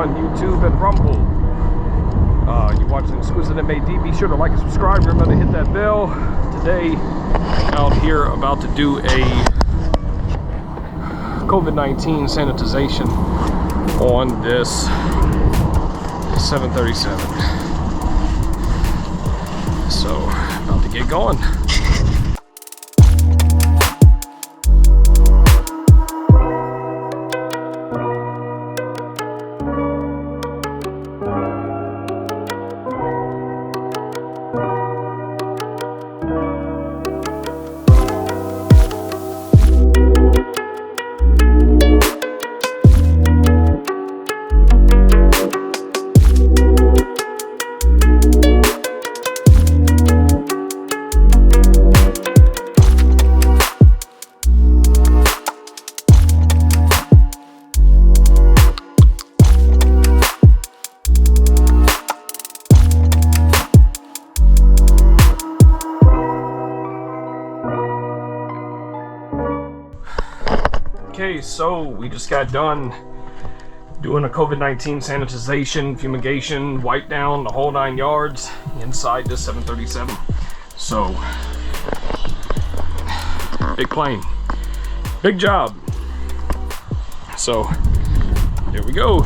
on YouTube and Rumble. You're watching ExquisiteMAD. Be sure to like and subscribe. Remember to hit that bell. Today, out here about to do a COVID-19 sanitization on this 737. So, about to get going. Okay, so we just got done doing a COVID-19 sanitization, fumigation, wipe down, the whole 9 yards inside this 737. So, big plane, big job. So, here we go.